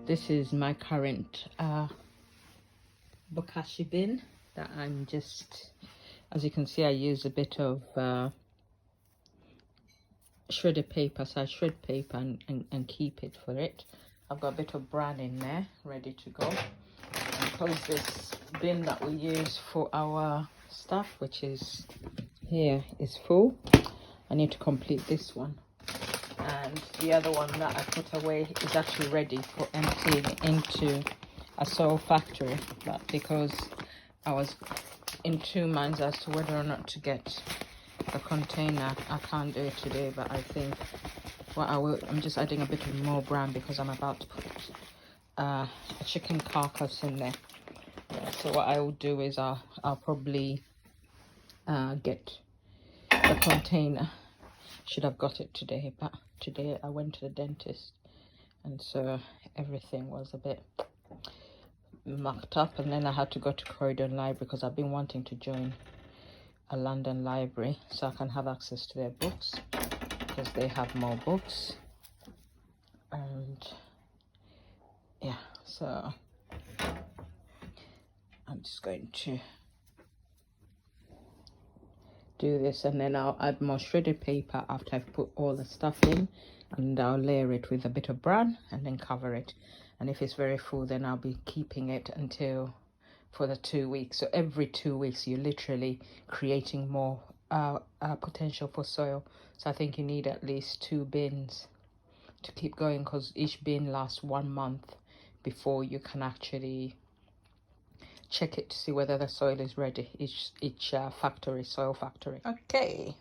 This is my current Bokashi bin that I'm just, as you can see, I use a bit of shredded paper, so I shred paper and keep it for it. I've got a bit of bran in there ready to go. And close this bin that we use for our stuff, which is here, is full. I need to complete this one, and the other one that I put away is actually ready for emptying into a soil factory, but because I was in two minds as to whether or not to get the container, I can't do it today. But I think what I will, I'm just adding a bit of more bran because I'm about to put a chicken carcass in there. Yeah, so what I will do is I'll probably get the container. Should have got it today, but today I went to the dentist, and so everything was a bit mucked up, and then I had to go to Croydon Library because I've been wanting to join a London library so I can have access to their books, because they have more books. And yeah, so I'm just going to do this, and then I'll add more shredded paper after I've put all the stuff in, and I'll layer it with a bit of bran and then cover it. And if it's very full, then I'll be keeping it until for the 2 weeks. So every 2 weeks you're literally creating more potential for soil. So I think you need at least 2 bins to keep going, because each bin lasts 1 month before you can actually check it to see whether the soil is ready. Each factory, soil factory. Okay,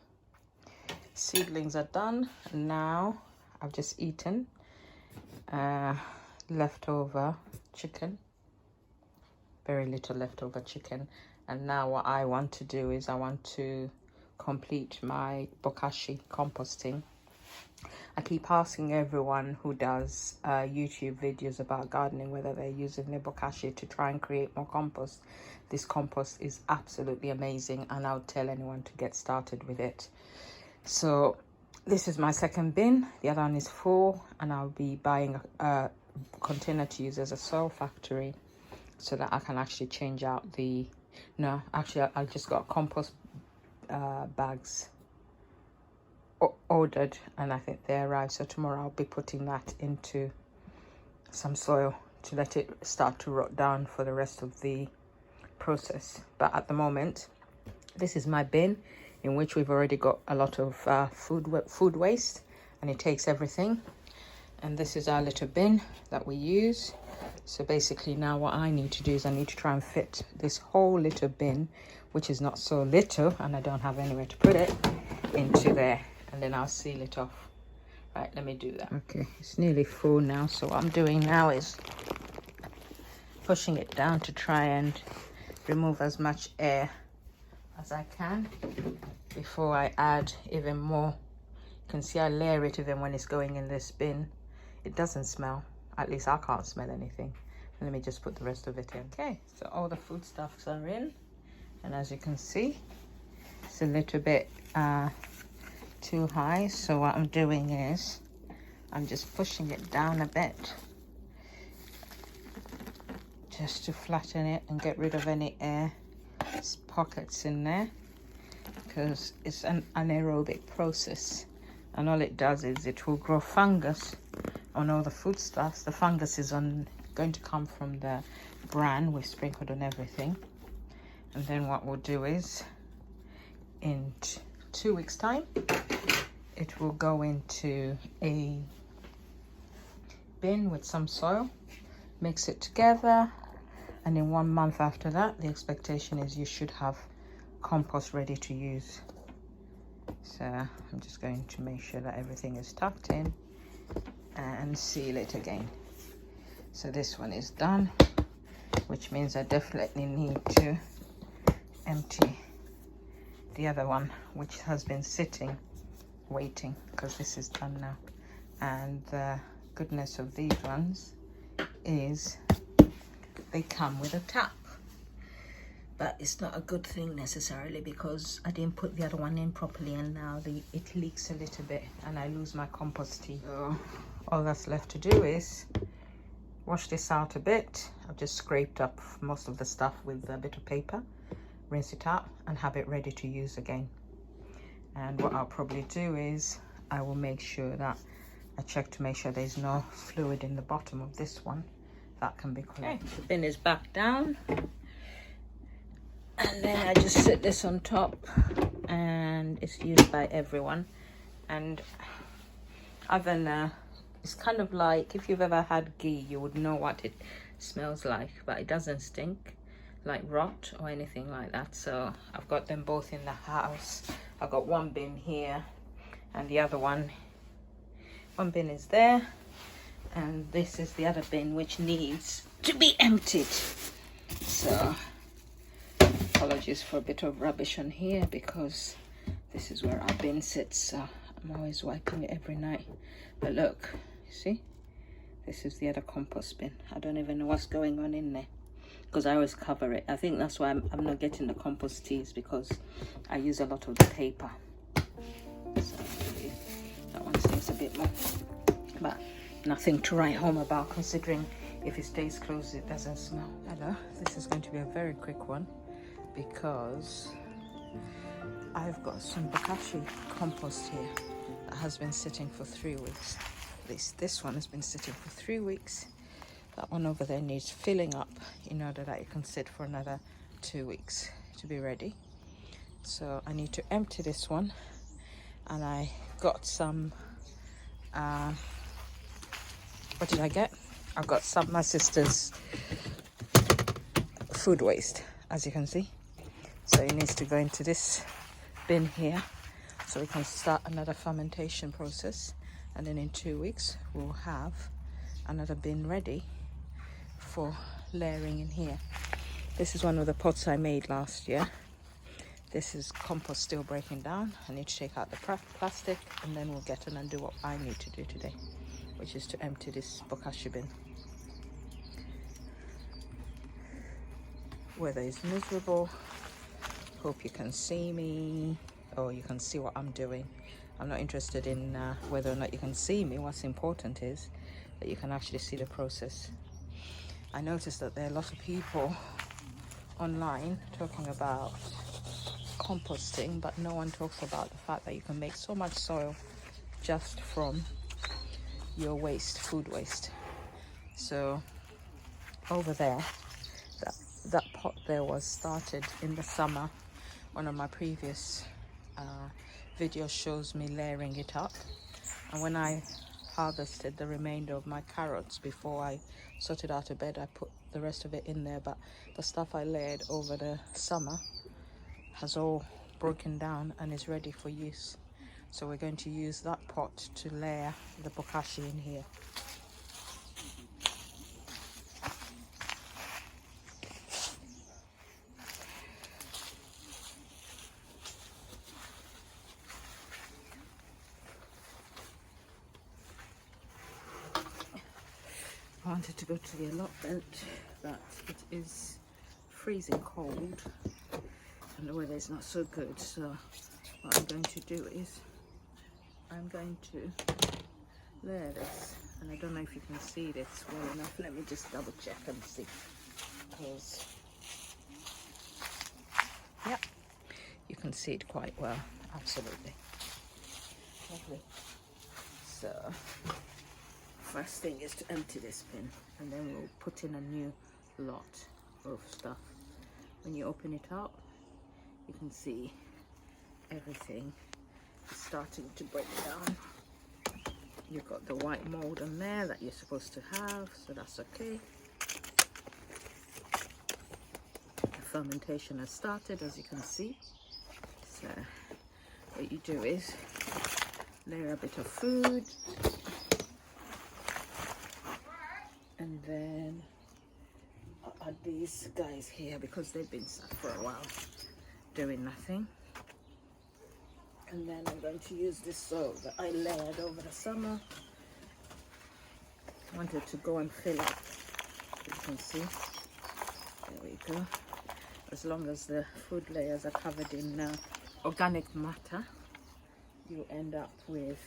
seedlings are done. Now I've just eaten leftover chicken, very little leftover chicken, and now what I want to do is I want to complete my Bokashi composting. I keep asking everyone who does YouTube videos about gardening whether they're using their Bokashi to try and create more compost. This compost is absolutely amazing, and I'll tell anyone to get started with it. So this is my second bin. The other one is full, and I'll be buying a container to use as a soil factory so that I can actually change out the... No, actually I just got compost bags ordered, and I think they arrived, so tomorrow I'll be putting that into some soil to let it start to rot down for the rest of the process. But at the moment, this is my bin in which we've already got a lot of food waste, and it takes everything. And this is our little bin that we use. So basically now what I need to do is I need to try and fit this whole little bin, which is not so little and I don't have anywhere to put it, into there, and then I'll seal it off. Right, let me do that. Okay, it's nearly full now, so what I'm doing now is pushing it down to try and remove as much air as I can before I add even more. You can see I layer it even when it's going in this bin. It doesn't smell, at least I can't smell anything. And let me just put the rest of it in. Okay, so all the foodstuffs are in, and as you can see, it's a little bit too high, so what I'm doing is I'm just pushing it down a bit just to flatten it and get rid of any air pockets in there, because it's an anaerobic process, and all it does is it will grow fungus on all the foodstuffs. The fungus is going to come from the bran we sprinkled on everything, and then what we'll do is in 2 weeks time it will go into a bin with some soil, mix it together, and in 1 month after that the expectation is you should have compost ready to use. So I'm just going to make sure that everything is tucked in and seal it again. So this one is done, which means I definitely need to empty the other one, which has been sitting waiting, because this is done now. And the goodness of these ones is they come with a tap, but it's not a good thing necessarily because I didn't put the other one in properly, and now it leaks a little bit and I lose my compost tea. So all that's left to do is Wash this out a bit. I've just scraped up most of the stuff with a bit of paper. Rinse it out and have it ready to use again. And what I'll probably do is I will make sure that I check to make sure there's no fluid in the bottom of this one. That can be collected. Okay, the bin is back down. And then I just sit this on top, and it's used by everyone. And other than it's kind of like, if you've ever had ghee, you would know what it smells like, but it doesn't stink like rot or anything like that. So I've got them both in the house. I've got one bin here and the other one bin is there, and this is the other bin which needs to be emptied. So apologies for a bit of rubbish on here, because this is where our bin sits, so I'm always wiping it every night. But look, see, this is the other compost bin. I don't even know what's going on in there because I always cover it. I think that's why I'm not getting the compost teas, because I use a lot of the paper. So that one seems a bit more, but nothing to write home about, considering if it stays closed it doesn't smell. Hello, this is going to be a very quick one because I've got some Bokashi compost here that has been sitting for 3 weeks. This one has been sitting for 3 weeks. That one over there needs filling up in order that it can sit for another 2 weeks to be ready. So I need to empty this one, and I got some what did I get? I've got some of my sister's food waste, as you can see. So it needs to go into this bin here so we can start another fermentation process, and then in 2 weeks we'll have another bin ready for layering in here. This is one of the pots I made last year. This is compost still breaking down. I need to take out the plastic, and then we'll get on and do what I need to do today, which is to empty this Bokashi bin. Weather is miserable. Hope you can see me, or you can see what I'm doing. I'm not interested in whether or not you can see me. What's important is that you can actually see the process. I noticed that there are a lot of people online talking about composting, but no one talks about the fact that you can make so much soil just from your waste, food waste. So over there, that pot there was started in the summer. One of my previous videos shows me layering it up, and when I harvested the remainder of my carrots before I sorted out a bed, I put the rest of it in there. But the stuff I layered over the summer has all broken down and is ready for use. So we're going to use that pot to layer the Bokashi in here. I wanted to go to the allotment, but it is freezing cold and the weather is not so good. So what I'm going to do is I'm going to layer this, and I don't know if you can see this well enough. Let me just double check and see, because yeah, you can see it quite well. Absolutely lovely. So first thing is to empty this bin, and then we'll put in a new lot of stuff. When you open it up, you can see everything is starting to break down. You've got the white mold on there that you're supposed to have, so that's okay. The fermentation has started, as you can see. So what you do is layer a bit of food, and then I'll add these guys here because they've been sat for a while doing nothing. And then I'm going to use this soil that I layered over the summer. I wanted to go and fill it. You can see, there we go. As long as the food layers are covered in organic matter, you end up with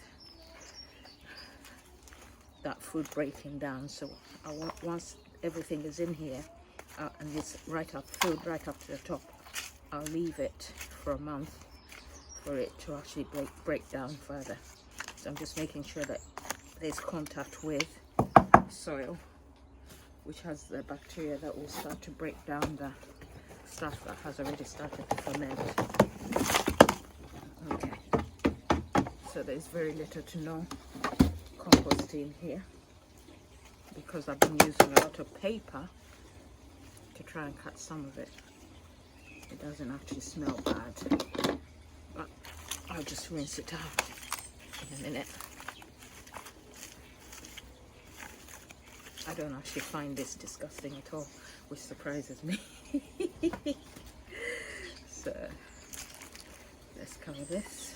that food breaking down. So I want, once everything is in here and it's right up food right up to the top, I'll leave it for a month for it to actually break down further. So I'm just making sure that there's contact with soil, which has the bacteria that will start to break down the stuff that has already started to ferment. Okay, so there's very little to no composting here because I've been using a lot of paper to try and cut some of it. It doesn't actually smell bad, but I'll just rinse it out in a minute. I don't actually find this disgusting at all, which surprises me. So let's cover this.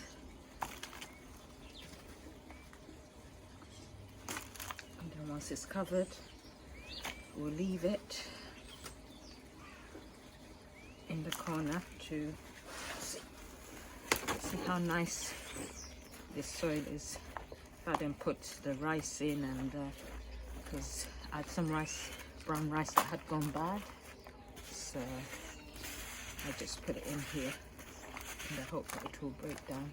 And then once it's covered, we'll leave it in the corner to see how nice this soil is. I then put the rice in, and because I had some brown rice that had gone bad, so I just put it in here in the hope that it will break down.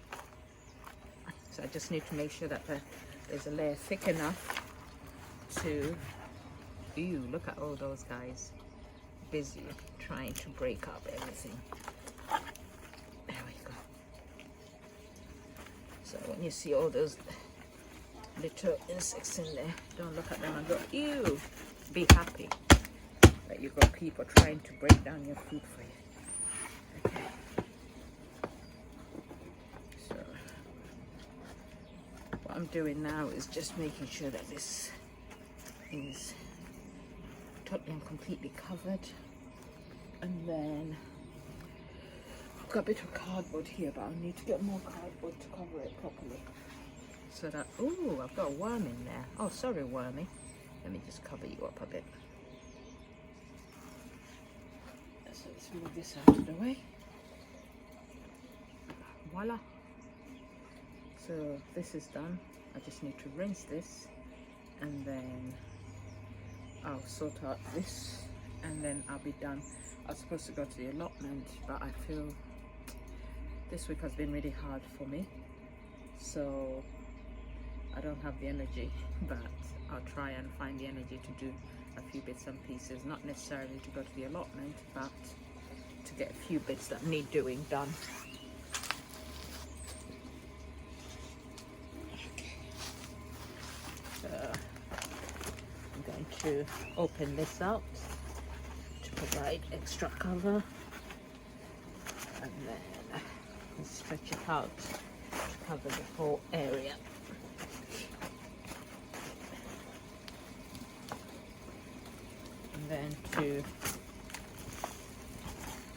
So I just need to make sure that there's a layer thick enough to, ew, look at all those guys busy trying to break up everything. There we go. So when you see all those little insects in there, don't look at them and go, ew. Be happy that you've got people trying to break down your food for you. Okay. So what I'm doing now is just making sure that this is totally and completely covered. And then I've got a bit of cardboard here, but I'll need to get more cardboard to cover it properly. So that, oh, I've got a worm in there. Oh, sorry, wormy. Let me just cover you up a bit. So let's move this out of the way. Voila. So this is done. I just need to rinse this, and then I'll sort out this, and then I'll be done. I was supposed to go to the allotment, but I feel this week has been really hard for me. So I don't have the energy, but I'll try and find the energy to do a few bits and pieces, not necessarily to go to the allotment, but to get a few bits that need doing done. Okay. So I'm going to open this out to provide extra cover, and then stretch it out to cover the whole area. Then to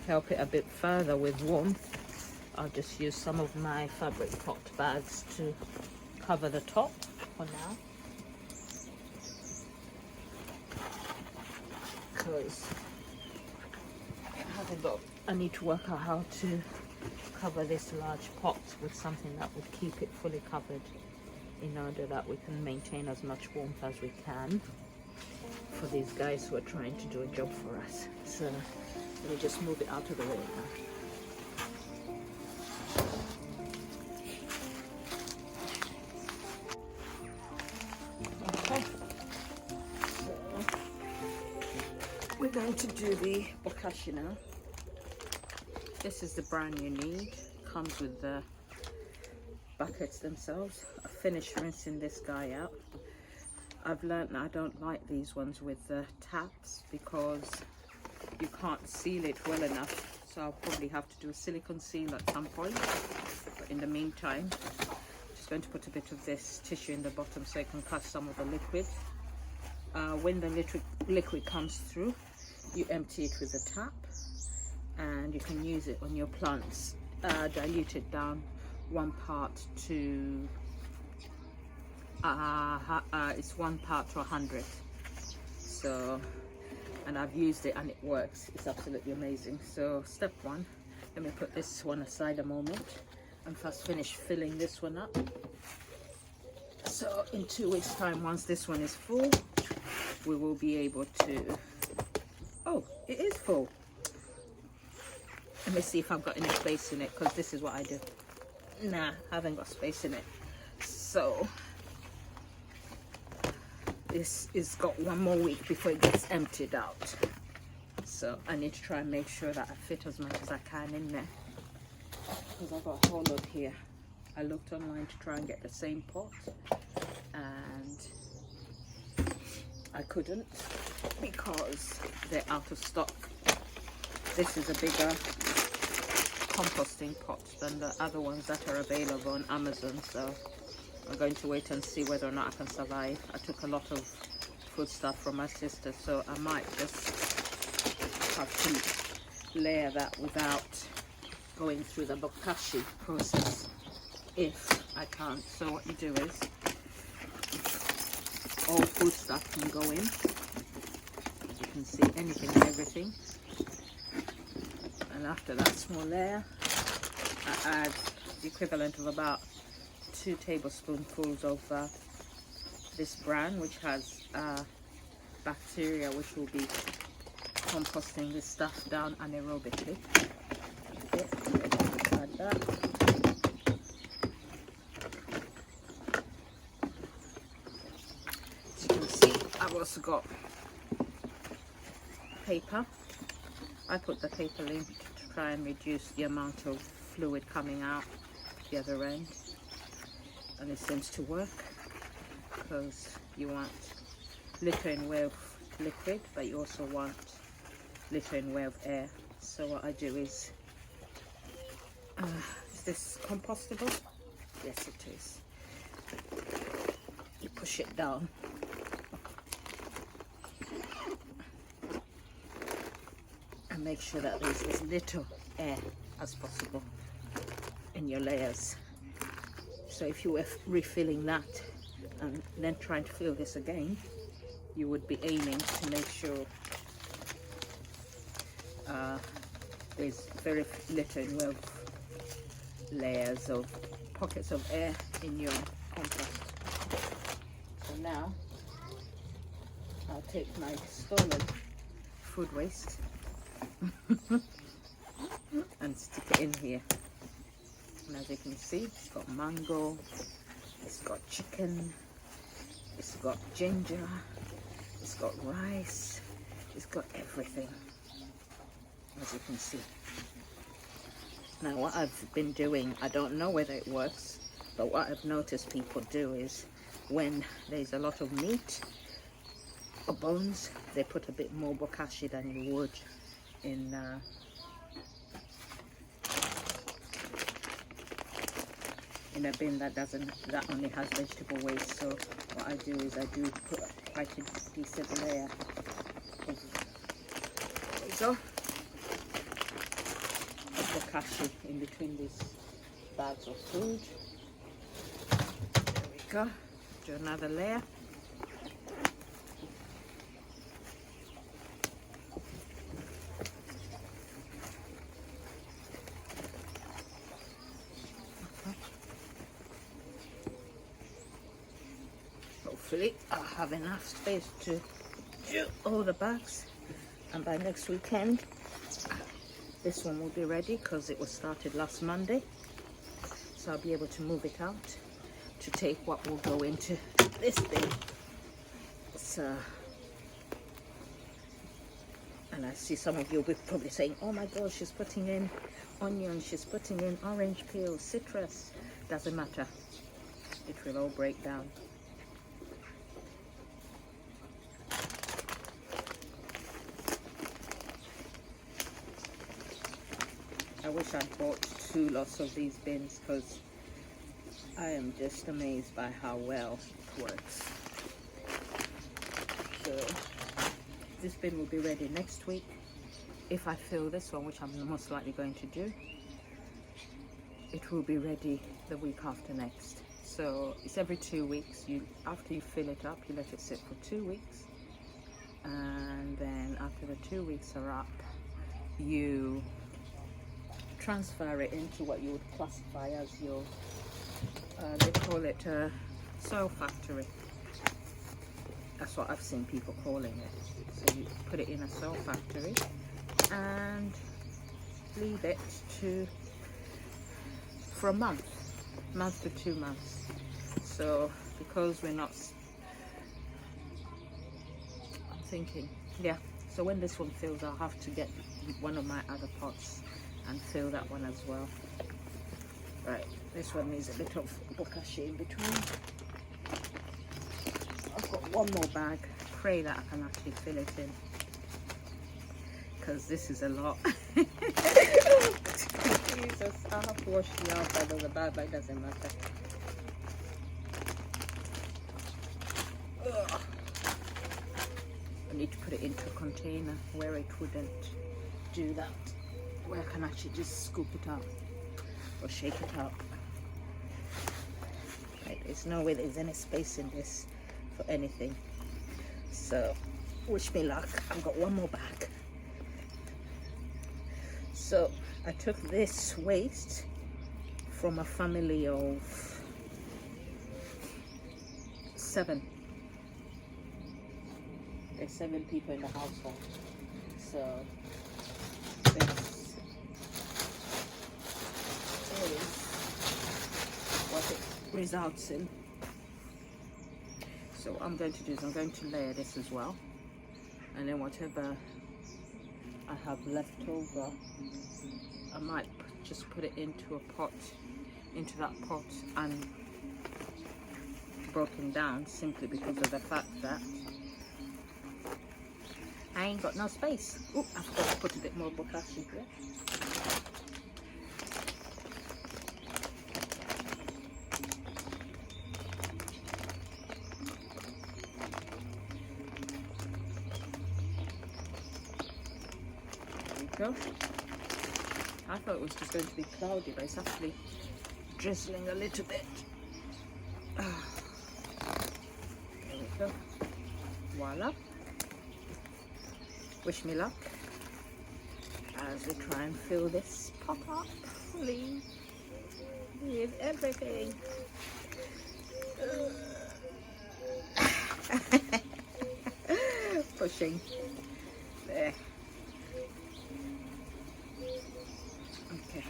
help it a bit further with warmth, I'll just use some of my fabric pot bags to cover the top for now, because I need to work out how to cover this large pot with something that would keep it fully covered, in order that we can maintain as much warmth as we can for these guys who are trying to do a job for us. So let me just move it out of the way now. Okay, so we're going to do the Bokashi now. This is the brand you need. Comes with the buckets themselves. I finished rinsing this guy out. I've learned that I don't like these ones with the taps because you can't seal it well enough, so I'll probably have to do a silicone seal at some point. But in the meantime, I'm just going to put a bit of this tissue in the bottom so I can catch some of the liquid. When the liquid comes through, you empty it with a tap, and you can use it on your plants. Dilute it down 1 part to it's 1 part to 100. So, and I've used it and it works. It's absolutely amazing. So step 1, let me put this one aside a moment and first finish filling this one up. So in 2 weeks time, once this one is full, we will be able to, oh, it is full. Let me see if I've got any space in it, because this is what I do. Nah, I haven't got space in it. So this is got 1 more week before it gets emptied out. So I need to try and make sure that I fit as much as I can in there, because I've got a whole lot here. I looked online to try and get the same pot, and I couldn't because they're out of stock. This is a bigger composting pot than the other ones that are available on Amazon, so I'm going to wait and see whether or not I can survive. I took a lot of food stuff from my sister, so I might just have to layer that without going through the Bokashi process if I can't. So what you do is all food stuff can go in. As you can see, anything and everything. And after that small layer, I add the equivalent of about 2 tablespoonfuls of this bran, which has bacteria which will be composting this stuff down anaerobically. Okay, add that. As you can see, I've also got paper. I put the paper in to try and reduce the amount of fluid coming out the other end, and it seems to work, because you want little in way of liquid, but you also want little in way of air. So what I do is this compostable? Yes, it is. You push it down. And make sure that there's as little air as possible in your layers. So if you were refilling that and then trying to fill this again, you would be aiming to make sure there's very little in way of layers of pockets of air in your compost. So now I'll take my stolen food waste and stick it in here. And as you can see, it's got mango, it's got chicken, it's got ginger, it's got rice, it's got everything, as you can see. Now what I've been doing, I don't know whether it works, but what I've noticed people do is when there's a lot of meat or bones, they put a bit more bokashi than you would in a bin that only has vegetable waste. So what I do is I do put quite a decent layer of bokashi in between these bags of food. There we go. Do another layer. Hopefully I'll have enough space to do all the bags, and by next weekend this one will be ready, because it was started last Monday. So I'll be able to move it out to take what will go into this bin. So, and I see some of you will be probably saying, oh my god, she's putting in onions, she's putting in orange peel, citrus. Doesn't matter, it will all break down. I wish I'd bought 2 lots of these bins, because I am just amazed by how well it works. So this bin will be ready next week. If I fill this one, which I'm most likely going to do, it will be ready the week after next. So it's every 2 weeks. After you fill it up, you let it sit for 2 weeks, and then after the 2 weeks are up, you transfer it into what you would classify as your they call it soil factory. That's what I've seen people calling it. So you put it in a soil factory and leave it for a month to 2 months. So because we're not, I'm thinking, yeah, so when this one fills, I'll have to get one of my other pots and fill that one as well. Right, this one needs a bit of bokashi in between. I've got one more bag. Pray that I can actually fill it in, because this is a lot. Jesus, I'll have to wash the outside of the bag, but it doesn't matter. Ugh. I need to put it into a container where it wouldn't do that, where I can actually just scoop it out or shake it out. Right, there's no way there's any space in this for anything. So wish me luck. I've got one more bag. So I took this waste from a family of 7. There's 7 people in the household. So this is what it results in. So what I'm going to do is I'm going to layer this as well, and then whatever I have left over, I might just put it into a pot, into that pot, and broken down, simply because of the fact that I ain't got no space. Oh, I forgot to put a bit more bokashi here. Go. I thought it was just going to be cloudy, but it's actually drizzling a little bit. There we go. Voila. Wish me luck as we try and fill this pot up fully with everything. Pushing. There. Okay,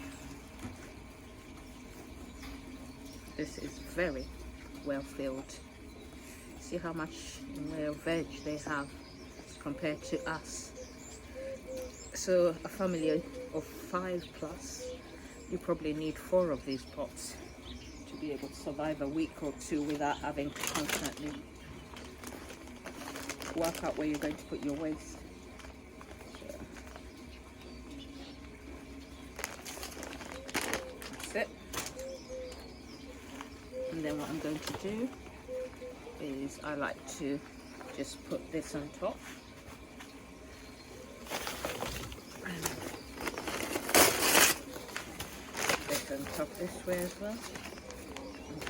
this is very well filled. See how much in way of veg they have compared to us. So a family of 5 plus, you probably need 4 of these pots to be able to survive a week or 2 without having to constantly work out where you're going to put your waste. It. And then what I'm going to do is I like to just put this on top, and this on top this way as well, and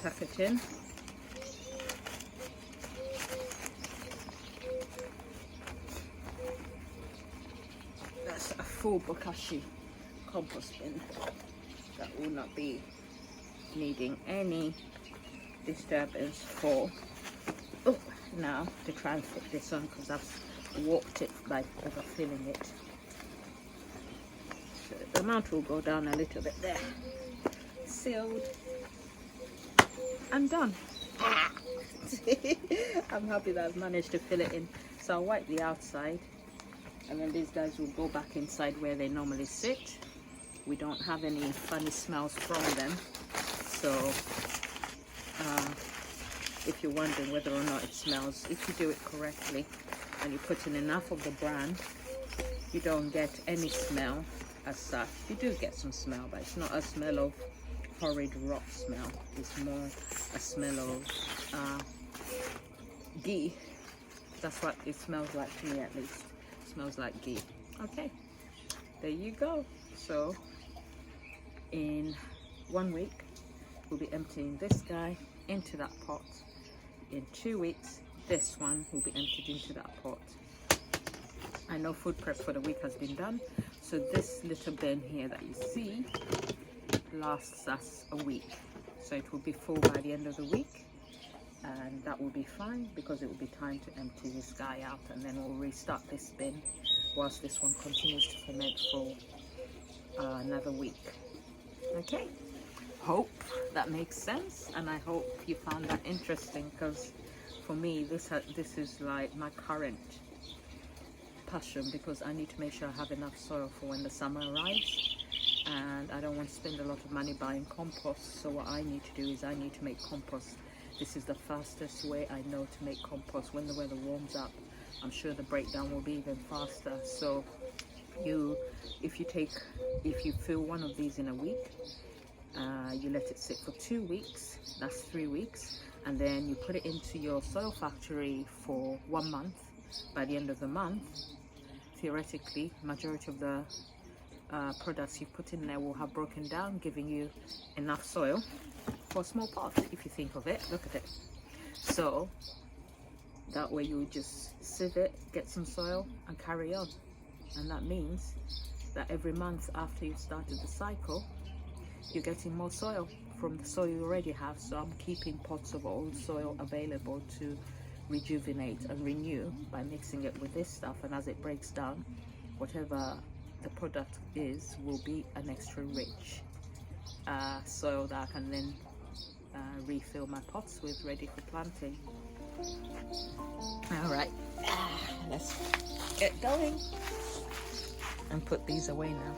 tuck it in. That's a full bokashi compost bin that will not be needing any disturbance for now to try and fit this on, because I've warped it by overfilling it. So the amount will go down a little bit there. Sealed and done. I'm happy that I've managed to fill it in. So I'll wipe the outside, and then these guys will go back inside where they normally sit. We don't have any funny smells from them. So if you're wondering whether or not it smells, if you do it correctly and you put in enough of the bran, you don't get any smell as such. You do get some smell, but it's not a smell of horrid rot smell. It's more a smell of ghee. That's what it smells like to me, at least. It smells like ghee. Okay, there you go. So in 1 week we'll be emptying this guy into that pot. In 2 weeks this one will be emptied into that pot. I know food prep for the week has been done, so this little bin here that you see lasts us a week, so it will be full by the end of the week, and that will be fine because it will be time to empty this guy out, and then we'll restart this bin whilst this one continues to ferment for another week. Okay, hope that makes sense, and I hope you found that interesting, because for me this is like my current passion, because I need to make sure I have enough soil for when the summer arrives, and I don't want to spend a lot of money buying compost. So what I need to do is I need to make compost. This is the fastest way I know to make compost. When the weather warms up, I'm sure the breakdown will be even faster. So if you fill one of these in a week, you let it sit for 2 weeks, that's 3 weeks, and then you put it into your soil factory for 1 month. By the end of the month, theoretically, majority of the products you put in there will have broken down, giving you enough soil for a small pot. If you think of it, look at it. So that way you just sieve it, get some soil, and carry on. And that means that every month after you've started the cycle, you're getting more soil from the soil you already have. So I'm keeping pots of old soil available to rejuvenate and renew by mixing it with this stuff, and as it breaks down, whatever the product is will be an extra rich soil that I can then refill my pots with, ready for planting. All right, let's get going and put these away now.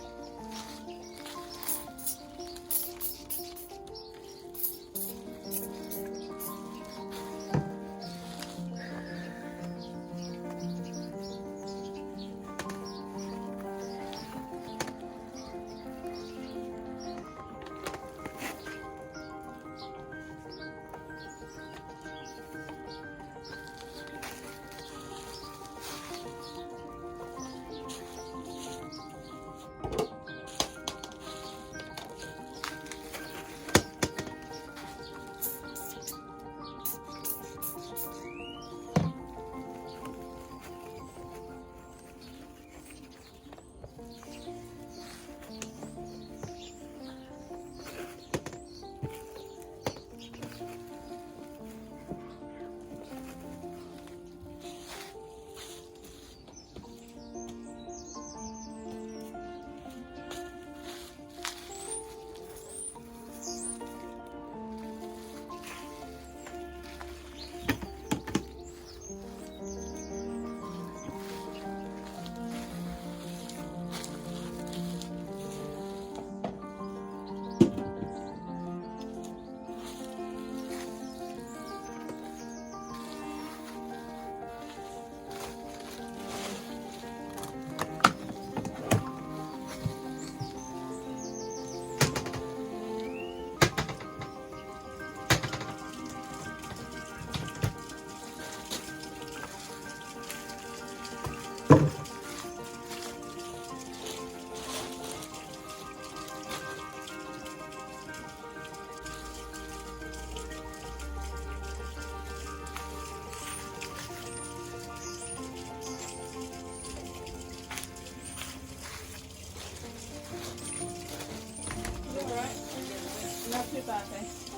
Not too bad, thanks.